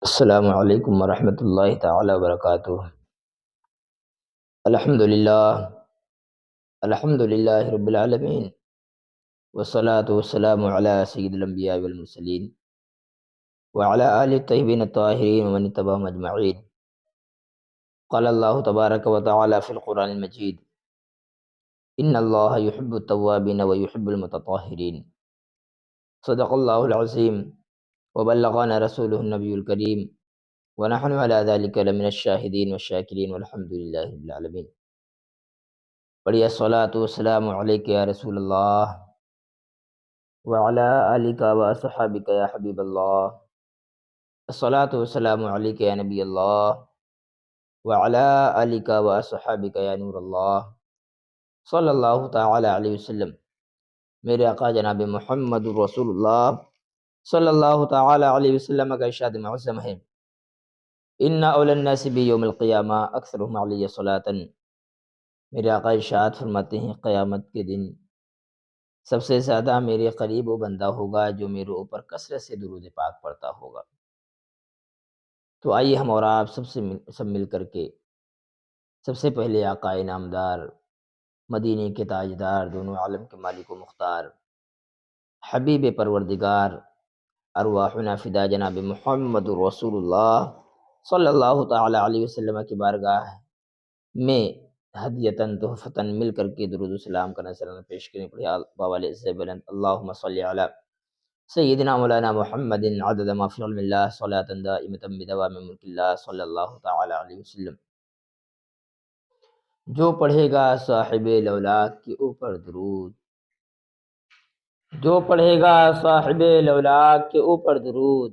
السلام علیکم ورحمۃ اللہ تعالی وبرکاتہ۔ الحمد للہ رب العالمین، والصلاة والسلام علی سید الانبیاء والمرسلین وعلی آلہ الطیبین الطاہرین ومن اتبعہم اجمعین۔ قال اللہ تبارک و تعالی فی القرآن المجید: ان اللہ یحب التوابین ویحب المتطہرین۔ صدق اللہ العظیم وبلغنا رسولہ النبی الکریم، ونحن علی ذلک لمن الشاہدین والشاکرین والحمد للہ رب العالمین۔ پڑھیے الصلاۃ والسلام علیک یا رسول اللہ وعلی آلک واصحابک یا حبیب اللہ۔ الصلاۃ والسلام علیک یا نبی اللہ وعلی آلک واصحابک یا نور اللہ، صلی اللہ تعالی علیہ وسلم۔ میرے آقا جناب محمد رسول اللہ صلی اللہ تعالی علیہ وسلم کا ارشاد معظم ہے: ان اولی الناس بی یوم القیامہ اکثرهم علی صلاۃ۔ میرے آقا ارشاد فرماتے ہیں قیامت کے دن سب سے زیادہ میرے قریب وہ بندہ ہوگا جو میرے اوپر کثرت سے درود پاک پڑھتا ہوگا۔ تو آئیے ہم اور آپ سب مل کر کے سب سے پہلے آقا انعامدار، مدینے کے تاجدار، دونوں عالم کے مالک و مختار، حبیب پروردگار، ارواحنا فدا جناب محمد رسول اللہ صلی اللہ تعالی علیہ وسلم کی بارگاہ میں ہدیتاً تحفتاً مل کر کے درود و سلام کا نذرانہ پیش کریں۔ پڑھیے باوال عز بلند: اللہم صلی علی سیدنا مولانا محمد عدد ما فی علم اللہ صلاۃ دائمۃ بدوام ملک اللہ صلی اللہ تعالی علیہ وسلم۔ جو پڑھے گا صاحب لولاک کے اوپر درود، جو پڑھے گا صاحب لولاک کے اوپر درود،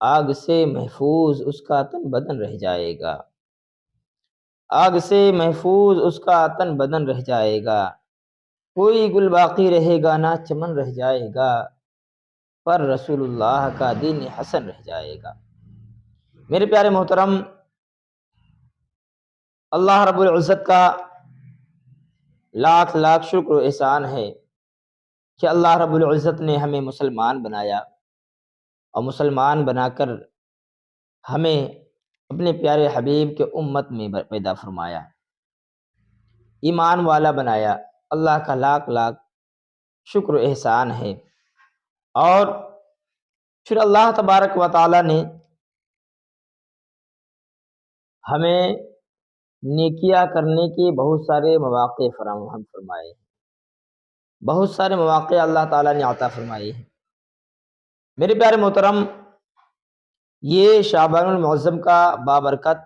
آگ سے محفوظ اس کا تن بدن رہ جائے گا، آگ سے محفوظ اس کا تن بدن رہ جائے گا۔ کوئی گل باقی رہے گا نہ چمن رہ جائے گا، پر رسول اللہ کا دین حسن رہ جائے گا۔ میرے پیارے محترم، اللہ رب العزت کا لاکھ لاکھ شکر و احسان ہے کہ اللہ رب العزت نے ہمیں مسلمان بنایا، اور مسلمان بنا کر ہمیں اپنے پیارے حبیب کے امت میں پیدا فرمایا، ایمان والا بنایا۔ اللہ کا لاکھ لاکھ شکر و احسان ہے۔ اور پھر اللہ تبارک و تعالی نے ہمیں نیکیاں کرنے کے بہت سارے مواقع فراہم فرمائے ہیں، بہت سارے مواقع اللہ تعالیٰ نے عطا فرمائے ہیں۔ میرے پیارے محترم، یہ شعبان المعظم کا بابرکت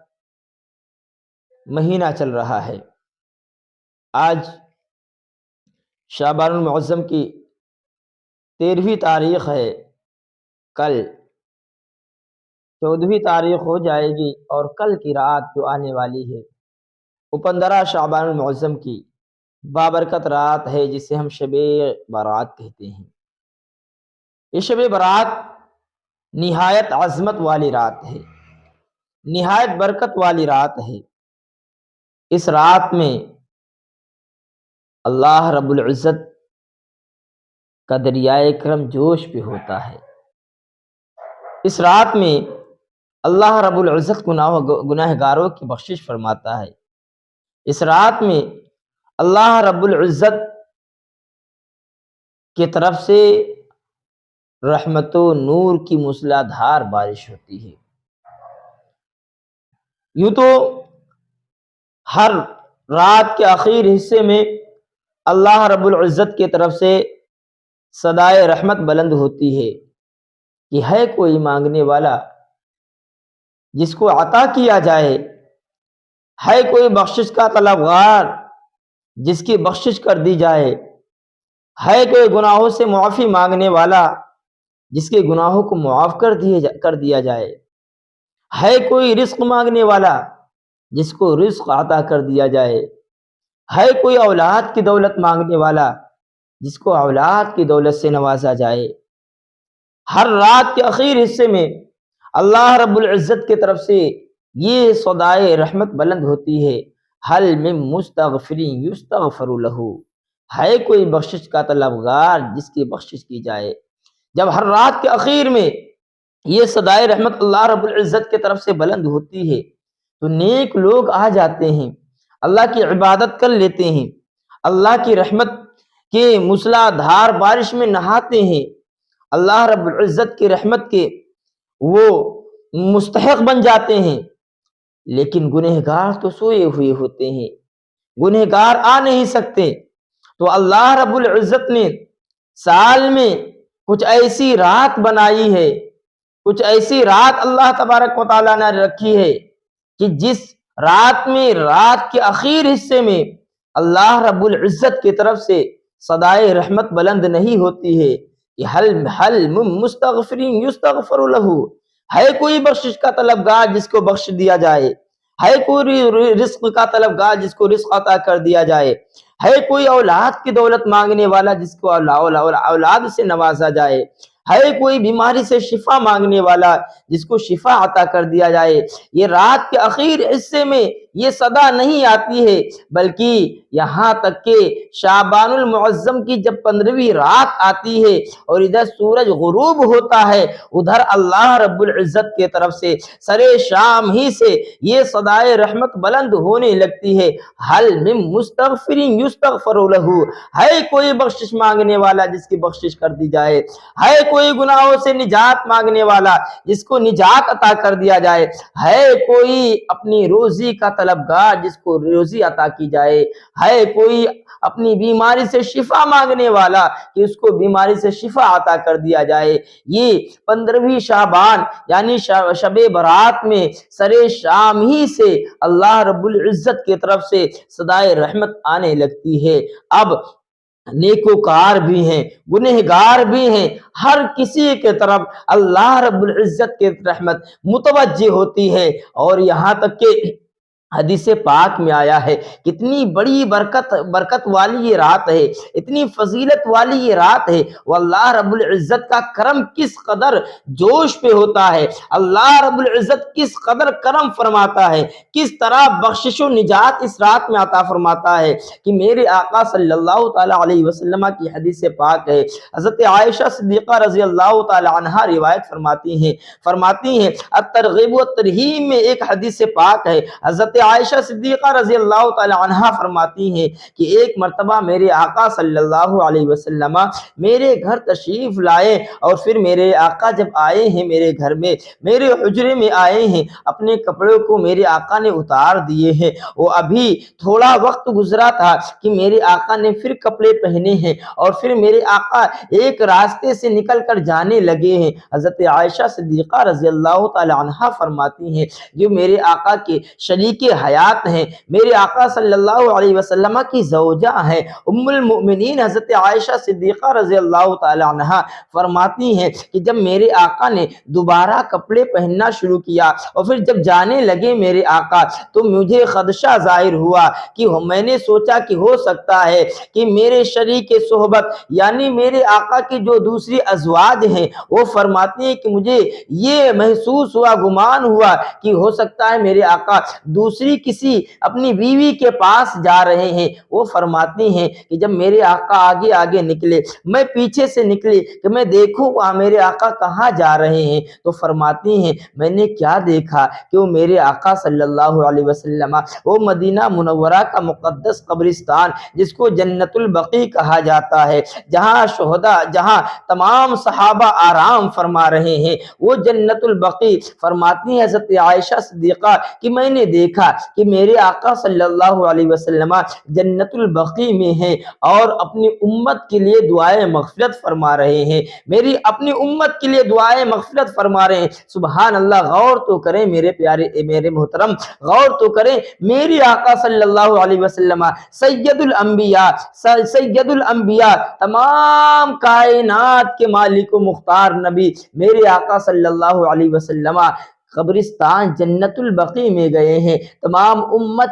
مہینہ چل رہا ہے۔ آج شعبان المعظم کی 13ویں تاریخ ہے، کل 14ویں تاریخ ہو جائے گی، اور کل کی رات جو آنے والی ہے وہ 15 شعبان المعظم کی بابرکت رات ہے، جسے ہم شب برات کہتے ہیں۔ یہ شب برات نہایت عظمت والی رات ہے، نہایت برکت والی رات ہے۔ اس رات میں اللہ رب العزت کا دریائے کرم جوش پہ ہوتا ہے۔ اس رات میں اللہ رب العزت گناہ گاروں کی بخشش فرماتا ہے۔ اس رات میں اللہ رب العزت کی طرف سے رحمت و نور کی موسلا دھار بارش ہوتی ہے۔ یوں تو ہر رات کے آخر حصے میں اللہ رب العزت کی طرف سے صدائے رحمت بلند ہوتی ہے کہ ہے کوئی مانگنے والا جس کو عطا کیا جائے، ہے کوئی بخشش کا طلبگار جس کی بخشش کر دی جائے، ہے کوئی گناہوں سے معافی مانگنے والا جس کے گناہوں کو معاف کر دیا جائے، ہے کوئی رزق مانگنے والا جس کو رزق عطا کر دیا جائے، ہے کوئی اولاد کی دولت مانگنے والا جس کو اولاد کی دولت سے نوازا جائے۔ ہر رات کے اخیر حصے میں اللہ رب العزت کی طرف سے یہ صدائے رحمت بلند ہوتی ہے: حل من مستغفر یستغفر لہ، ہے کوئی بخشش کا طلبگار جس کی بخشش کی جائے۔ جب ہر رات کے اخیر میں یہ صدائے رحمت اللہ رب العزت کی طرف سے بلند ہوتی ہے تو نیک لوگ آ جاتے ہیں، اللہ کی عبادت کر لیتے ہیں، اللہ کی رحمت کے موسلا دھار بارش میں نہاتے ہیں، اللہ رب العزت کی رحمت کے وہ مستحق بن جاتے ہیں۔ لیکن گنہگار تو سوئے ہوئے ہوتے ہیں، گنہگار آ نہیں سکتے، تو اللہ رب العزت نے سال میں کچھ ایسی رات بنائی ہے، کچھ ایسی رات اللہ تبارک و تعالیٰ نے رکھی ہے کہ جس رات میں، رات کے اخیر حصے میں اللہ رب العزت کی طرف سے صدائے رحمت بلند نہیں ہوتی ہے کہ حل من مستغفر یستغفر لہ، ہے کوئی بخشش کا طلبگار جس کو بخش دیا جائے، ہے کوئی رزق کا طلبگار جس کو رزق عطا کر دیا جائے، ہے کوئی اولاد کی دولت مانگنے والا جس کو اولاد سے نوازا جائے، ہے کوئی بیماری سے شفا مانگنے والا جس کو شفا عطا کر دیا جائے۔ یہ رات کے اخیر حصے میں یہ صدا نہیں آتی ہے، بلکہ یہاں تک کہ شعبان المعظم کی جب 15ویں رات آتی ہے اور ادھر سورج غروب ہوتا ہے، ادھر اللہ رب العزت کی طرف سے سرے شام ہی سے یہ صدائے رحمت بلند ہونے لگتی ہے، حل من مستغفر یستغفر لہ، ہے کوئی بخشش مانگنے والا جس کی بخشش کر دی جائے، ہے کوئی گناہوں سے نجات مانگنے والا جس کو نجات عطا کر دیا جائے، ہے کوئی اپنی روزی کا طلبگار جس کو روزی عطا کی جائے، ہے کوئی اپنی بیماری سے شفا مانگنے والا کہ اس کو بیماری سے شفا عطا کر دیا جائے۔ یہ 15ویں شعبان یعنی شب برات میں سرے شام ہی سے اللہ رب العزت کی طرف سے صدائے رحمت آنے لگتی ہے۔ اب نیکوکار بھی ہیں، گنہگار بھی ہیں، ہر کسی کے طرف اللہ رب العزت کی رحمت متوجہ ہوتی ہے، اور یہاں تک کہ حدیث پاک میں آیا ہے کتنی بڑی برکت والی یہ رات ہے، اتنی فضیلت والی یہ رات ہے، وہ اللہ رب العزت کا کرم کس قدر جوش پہ ہوتا ہے، اللہ رب العزت کس قدر کرم فرماتا ہے، کس طرح بخشش و نجات اس رات میں عطا فرماتا ہے کہ میرے آقا صلی اللہ تعالی علیہ وسلم کی حدیث پاک ہے، حضرت عائشہ صدیقہ رضی اللہ تعالی عنہا روایت فرماتی ہیں الترغیب و ترہیب میں ایک حدیث پاک ہے، حضرت عائشہ صدیقہ رضی اللہ تعالی عنہا فرماتی ہیں کہ ایک مرتبہ میرے آقا صلی اللہ علیہ وسلم میرے گھر تشریف لائے، اور پھر میرے آقا جب آئے ہیں میرے گھر میں، میرے حجرے میں آئے ہیں، اپنے کپڑوں کو میرے آقا نے اتار دیے ہیں، وہ ابھی تھوڑا وقت گزرا تھا کہ میرے آقا نے پھر کپڑے پہنے ہیں، اور پھر میرے آقا ایک راستے سے نکل کر جانے لگے ہیں۔ حضرت عائشہ صدیقہ رضی اللہ تعالی عنہا فرماتی ہیں جو میرے آقا کے شریک حیات ہیں، میرے آقا صلی اللہ علیہ وسلم کی زوجہ ہیں، ام المؤمنین حضرت عائشہ صدیقہ رضی اللہ تعالی عنہا فرماتی ہیں کہ جب میرے آقا نے دوبارہ کپڑے پہننا شروع کیا اور پھر جب جانے لگے میرے آقا، تو مجھے خدشہ ظاہر ہوا کہ میں نے سوچا کہ ہو سکتا ہے کہ میرے شریک صحبت یعنی میرے آقا کی جو دوسری ازواج ہیں وہ فرماتی ہیں کہ مجھے یہ محسوس ہوا، گمان ہوا کہ ہو سکتا ہے میرے آقا دوسری کسی اپنی بیوی کے پاس جا رہے ہیں۔ وہ فرماتی ہیں کہ جب میرے آقا آگے آگے نکلے، میں پیچھے سے نکلی کہ میں دیکھوں وہاں میرے آقا کہاں جا رہے ہیں، تو فرماتی ہیں میں نے کیا دیکھا کہ وہ میرے آقا صلی اللہ علیہ وسلم وہ مدینہ منورہ کا مقدس قبرستان جس کو جنت البقیع کہا جاتا ہے، جہاں شہداء، جہاں تمام صحابہ آرام فرما رہے ہیں، وہ جنت البقیع فرماتی ہیں حضرت عائشہ صدیقہ کہ میں نے دیکھا کہ میرے آقا صلی اللہ علیہ وسلم جنت البقیع میں ہیں اور اپنی امت کے لیے دعائیں مغفرت فرما رہے ہیں، میری اپنی امت کے لیے دعائیں مغفرت فرما رہے ہیں۔ سبحان اللہ، غور تو کریں میرے پیارے، میرے محترم، غور تو کریں، میری آقا صلی اللہ علیہ وسلم سید الانبیاء تمام کائنات کے مالک و مختار نبی میرے آقا صلی اللہ علیہ وسلم قبرستان جنت البقیع میں گئے ہیں، تمام امت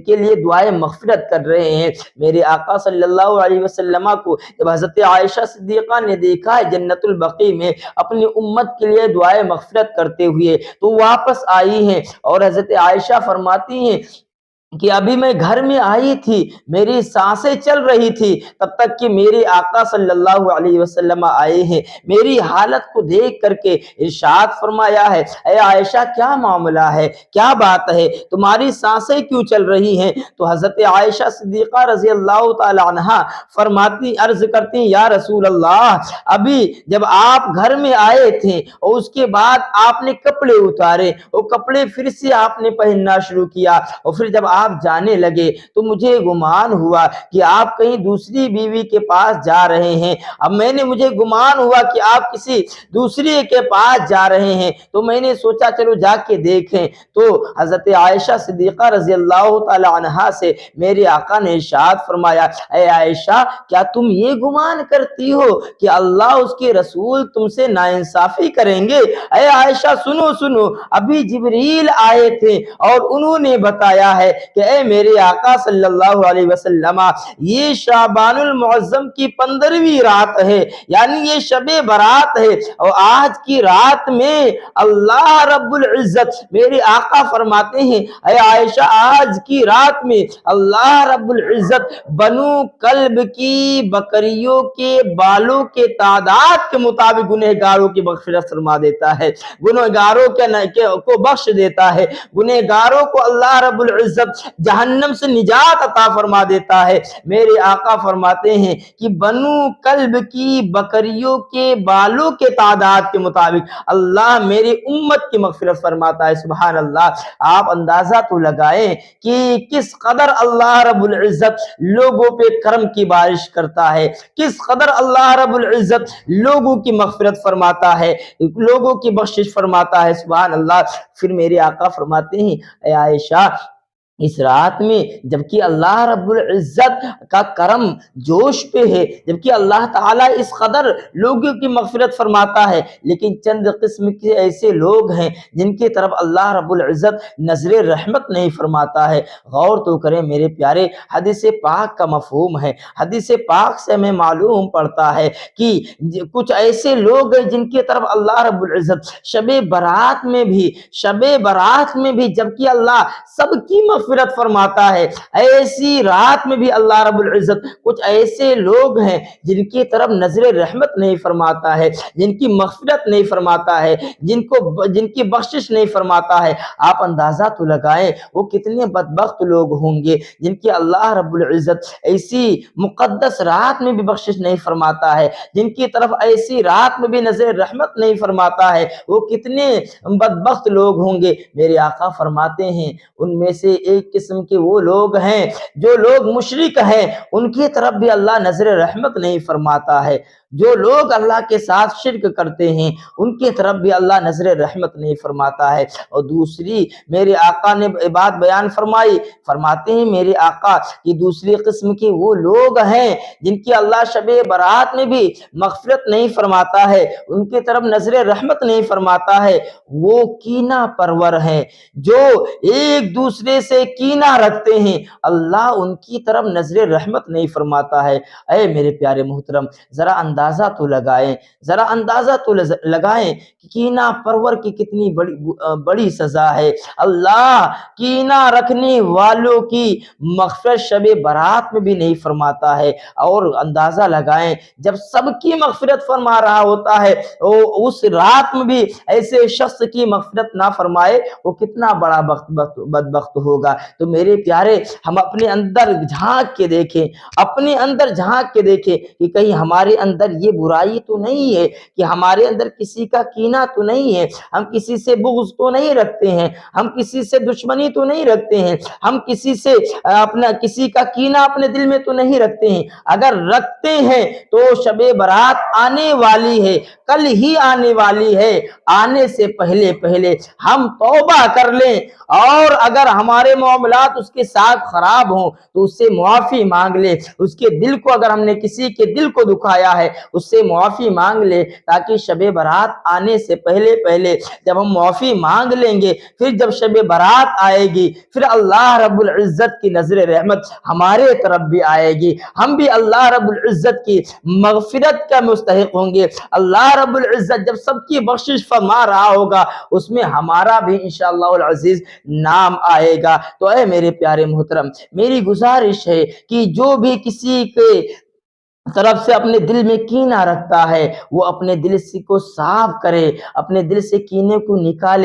کے لیے دعائیں مغفرت کر رہے ہیں۔ میرے آقا صلی اللہ علیہ وسلم کو جب حضرت عائشہ صدیقہ نے دیکھا ہے جنت البقیع میں اپنی امت کے لیے دعائیں مغفرت کرتے ہوئے، تو واپس آئی ہیں، اور حضرت عائشہ فرماتی ہیں کہ ابھی میں گھر میں آئی تھی، میری سانسیں چل رہی تھی، تب تک کہ میرے آقا صلی اللہ علیہ وسلم آئے ہیں۔ میری حالت کو دیکھ کر کے ارشاد فرمایا ہے، اے عائشہ کیا معاملہ ہے، کیا بات ہے، تمہاری سانسیں کیوں چل رہی ہیں؟ تو حضرت عائشہ صدیقہ رضی اللہ تعالی عنہا فرماتی، عرض کرتی، یا رسول اللہ، ابھی جب آپ گھر میں آئے تھے اور اس کے بعد آپ نے کپڑے اتارے، وہ کپڑے پھر سے آپ نے پہننا شروع کیا، اور پھر جب آپ جانے لگے تو مجھے گمان ہوا کہ آپ کہیں دوسری بیوی کے پاس جا رہے ہیں۔ اب مجھے گمان ہوا کہ آپ کسی دوسری کے پاس جا رہے ہیں، تو میں نے سوچا چلو جا کے دیکھیں۔ تو حضرت عائشہ صدیقہ رضی اللہ تعالی عنہا سے میرے آقا نے ارشاد فرمایا، اے عائشہ کیا تم یہ گمان کرتی ہو کہ اللہ اس کے رسول تم سے ناانصافی کریں گے؟ اے عائشہ سنو سنو، ابھی جبریل آئے تھے اور انہوں نے بتایا ہے کہ اے میرے آقا صلی اللہ علیہ وسلم، یہ شعبان المعظم کی 15ویں رات ہے، یعنی یہ شب برات ہے، اور آج کی رات میں اللہ رب العزت، میرے آقا فرماتے ہیں اے عائشہ آج کی رات میں اللہ رب العزت بنو کلب کی بکریوں کے بالوں کے تعداد کے مطابق گنہگاروں کی مغفرت فرما دیتا ہے، گنہگاروں کو بخش دیتا ہے، گنہگاروں کو اللہ رب العزت جہنم سے نجات عطا فرما دیتا ہے۔ میرے آقا فرماتے ہیں کہ بنو کلب کی بکریوں کے بالوں کے تعداد کے مطابق اللہ میری امت کی مغفرت فرماتا ہے۔ سبحان اللہ! آپ اندازہ تو لگائیں کہ کس قدر اللہ رب العزت لوگوں پہ کرم کی بارش کرتا ہے، کس قدر اللہ رب العزت لوگوں کی مغفرت فرماتا ہے، لوگوں کی بخشش فرماتا ہے۔ سبحان اللہ! پھر میرے آقا فرماتے ہیں اے عائشہ اس رات میں جبکہ اللہ رب العزت کا کرم جوش پہ ہے، جبکہ اللہ تعالیٰ اس قدر لوگوں کی مغفرت فرماتا ہے، لیکن چند قسم کے ایسے لوگ ہیں جن کی طرف اللہ رب العزت نظر رحمت نہیں فرماتا ہے۔ غور تو کریں میرے پیارے، حدیث پاک کا مفہوم ہے، حدیث پاک سے ہمیں معلوم پڑتا ہے کہ کچھ ایسے لوگ ہیں جن کی طرف اللہ رب العزت شب برات میں بھی جبکہ اللہ سب کی مغفرت فرماتا ہے، ایسی رات میں بھی اللہ رب العزت کچھ ایسے لوگ ہیں جن کی طرف نظر رحمت نہیں فرماتا ہے، جن کی مغفرت نہیں فرماتا ہے، جن کی بخشش نہیں فرماتا ہے۔ آپ اندازہ تو لگائیں وہ کتنے بدبخت لوگ ہوں گے جن کی اللہ رب العزت ایسی مقدس رات میں بھی بخشش نہیں فرماتا ہے، جن کی طرف ایسی رات میں بھی نظر رحمت نہیں فرماتا ہے، وہ کتنے بدبخت لوگ ہوں گے۔ میرے آقا فرماتے ہیں ان میں سے ایک قسم کے وہ لوگ ہیں جو لوگ مشرک ہیں، ان کی طرف بھی اللہ نظر رحمت نہیں فرماتا ہے، جو لوگ اللہ کے ساتھ شرک کرتے ہیں ان کی طرف بھی اللہ نظر رحمت نہیں فرماتا ہے۔ اور دوسری میرے آقا نے بات بیان فرماتے ہیں میرے آقا کہ دوسری قسم کے وہ لوگ ہیں جن کی اللہ شب برات میں بھی مغفرت نہیں فرماتا ہے، ان کی طرف نظر رحمت نہیں فرماتا ہے، وہ کینہ پرور ہیں، جو ایک دوسرے سے کینہ رکھتے ہیں، اللہ ان کی طرف نظر رحمت نہیں فرماتا ہے۔ اے میرے پیارے محترم، ذرا اندازہ تو لگائیں کہ کینہ پرور کی کتنی بڑی سزا ہے۔ اللہ کینہ رکھنے والوں کی مغفرت شب برات میں بھی نہیں فرماتا ہے، اور اندازہ لگائیں جب سب کی مغفرت فرما رہا ہوتا ہے اس رات میں بھی ایسے شخص کی مغفرت نہ فرمائے، وہ کتنا بڑا بدبخت ہوگا۔ تو میرے پیارے، ہم اپنے اندر جھانک کے دیکھیں کہ کہیں ہمارے اندر یہ برائی تو نہیں ہے، کہ ہمارے اندر کسی کا کینہ تو نہیں ہے، ہم کسی سے بغض تو نہیں رکھتے ہیں، ہم کسی سے دشمنی تو نہیں رکھتے ہیں، ہم کسی کا کینہ اپنے دل میں تو نہیں رکھتے ہیں۔ اگر رکھتے ہیں تو شب برات آنے والی ہے، کل ہی آنے والی ہے، آنے سے پہلے ہم توبہ کر لیں، اور اگر ہمارے معاملات اس کے ساتھ خراب ہوں تو اس سے معافی مانگ لیں، اس کے دل کو، اگر ہم نے کسی کے دل کو دکھایا ہے اس سے معافی مانگ لے، تاکہ شب برات آنے سے پہلے پہلے جب ہم معافی مانگ لیں گے، پھر جب شب برات آئے گی، پھر اللہ رب العزت کی نظر رحمت ہمارے طرف بھی آئے گی، ہم بھی اللہ رب العزت کی مغفرت کا مستحق ہوں گے۔ اللہ رب العزت جب سب کی بخشش فرما رہا ہوگا، اس میں ہمارا بھی انشاءاللہ العزیز نام آئے گا۔ تو اے میرے پیارے محترم، میری گزارش ہے کہ جو بھی کسی کے طرف سے اپنے دل میں کینہ رکھتا ہے، وہ اپنے دل کو صاف کرے، اپنے دل سے کینے کو نکالے۔